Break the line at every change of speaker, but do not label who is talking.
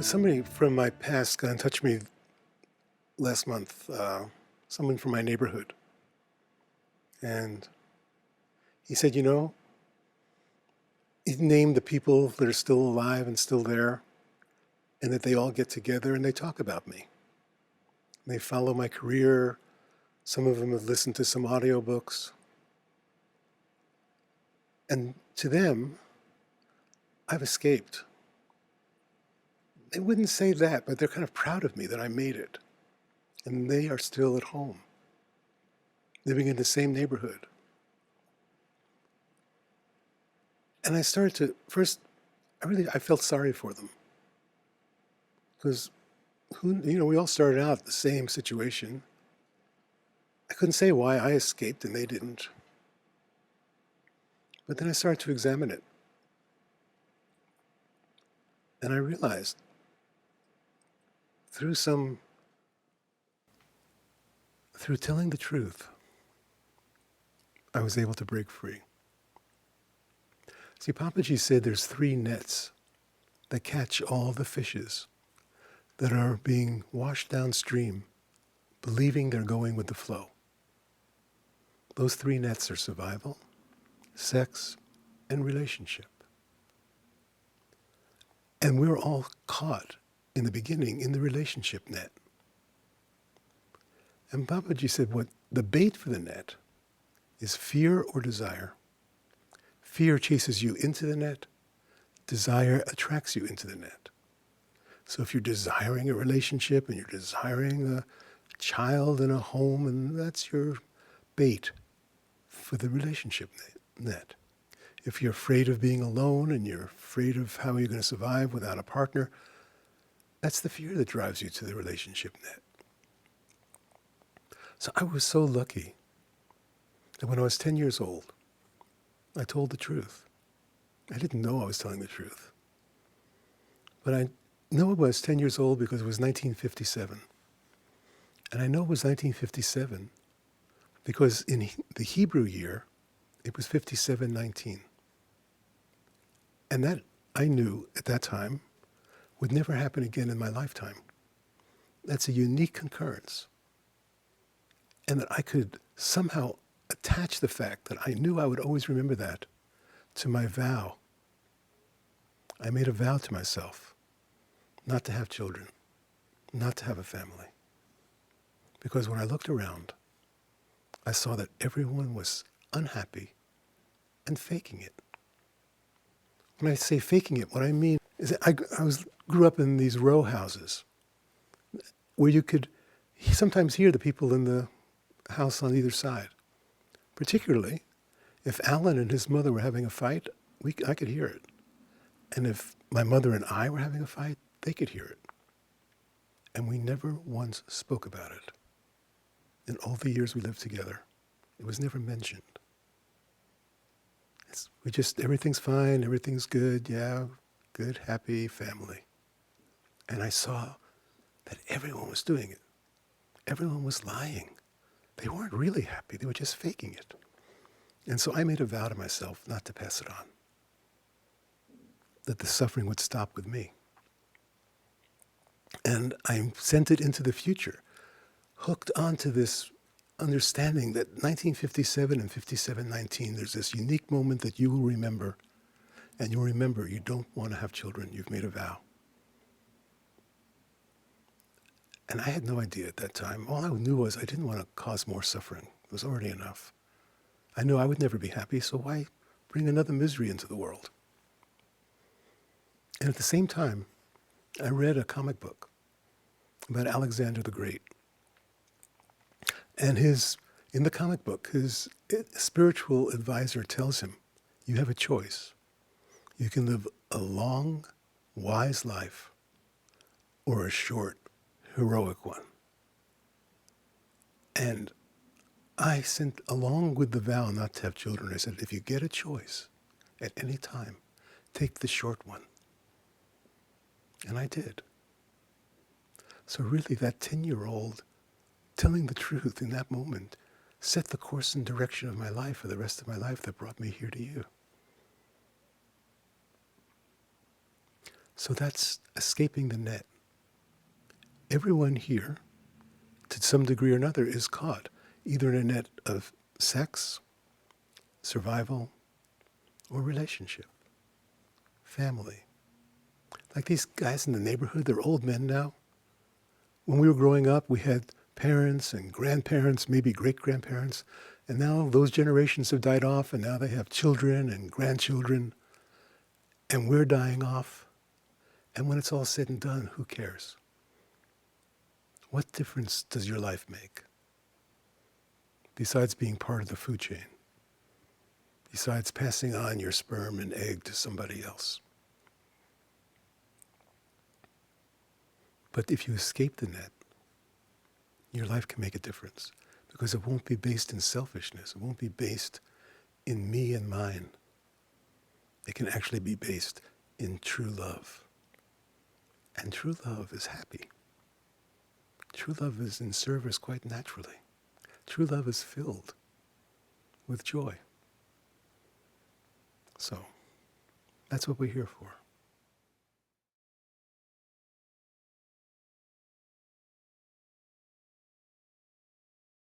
Somebody from my past got in touch with me last month, someone from my neighborhood. And he said, he named the people that are still alive and still there, and that they all get together and they talk about me. They follow my career. Some of them have listened to some audiobooks. And to them, I've escaped. They wouldn't say that, but they're kind of proud of me that I made it. And they are still at home, living in the same neighborhood. And I started to, first, I felt sorry for them. Because, we all started out the same situation. I couldn't say why I escaped and they didn't. But then I started to examine it. And I realized, through telling the truth, I was able to break free. See, Papaji said there's 3 nets that catch all the fishes that are being washed downstream, believing they're going with the flow. Those 3 nets are survival, sex, and relationship. And we're all caught in the beginning in the relationship net. And Papaji said what the bait for the net is fear or desire. Fear chases you into the net. Desire attracts you into the net. So if you're desiring a relationship and you're desiring a child and a home, and that's your bait for the relationship net. If you're afraid of being alone and you're afraid of how you're going to survive without a partner, that's the fear that drives you to the relationship net. So I was so lucky that when I was 10 years old, I told the truth. I didn't know I was telling the truth. But I know I was 10 years old because it was 1957. And I know it was 1957 because in the Hebrew year, it was 5719. And that, I knew at that time, would never happen again in my lifetime. That's a unique concurrence. And that I could somehow attach the fact that I knew I would always remember that to my vow. I made a vow to myself not to have children, not to have a family. Because when I looked around, I saw that everyone was unhappy and faking it. When I say faking it, what I mean is that I grew up in these row houses where you could sometimes hear the people in the house on either side. Particularly if Alan and his mother were having a fight, I could hear it. And if my mother and I were having a fight, they could hear it. And we never once spoke about it. In all the years we lived together, it was never mentioned. Everything's fine, everything's good, yeah, good, happy family. And I saw that everyone was doing it. Everyone was lying. They weren't really happy, they were just faking it. And so I made a vow to myself not to pass it on. That the suffering would stop with me. And I sent it into the future, hooked onto this understanding that 1957 and 5719, there's this unique moment that you will remember, and you'll remember you don't want to have children, you've made a vow. And I had no idea at that time. All I knew was I didn't want to cause more suffering. It was already enough. I knew I would never be happy, so why bring another misery into the world? And at the same time, I read a comic book about Alexander the Great. And in the comic book, his spiritual advisor tells him, you have a choice. You can live a long, wise life or a short, heroic one. And I sent, along with the vow not to have children, I said, if you get a choice at any time, take the short one. And I did. So really that 10-year-old telling the truth in that moment set the course and direction of my life for the rest of my life that brought me here to you. So that's escaping the net. Everyone here, to some degree or another, is caught either in a net of sex, survival, or relationship, family. Like these guys in the neighborhood, they're old men now. When we were growing up, we had parents and grandparents, maybe great-grandparents, and now those generations have died off, and now they have children and grandchildren, and we're dying off. And when it's all said and done, who cares? What difference does your life make? Besides being part of the food chain, besides passing on your sperm and egg to somebody else. But if you escape the net, your life can make a difference because it won't be based in selfishness. It won't be based in me and mine. It can actually be based in true love. And true love is happy. True love is in service quite naturally. True love is filled with joy. So, that's what we're here for.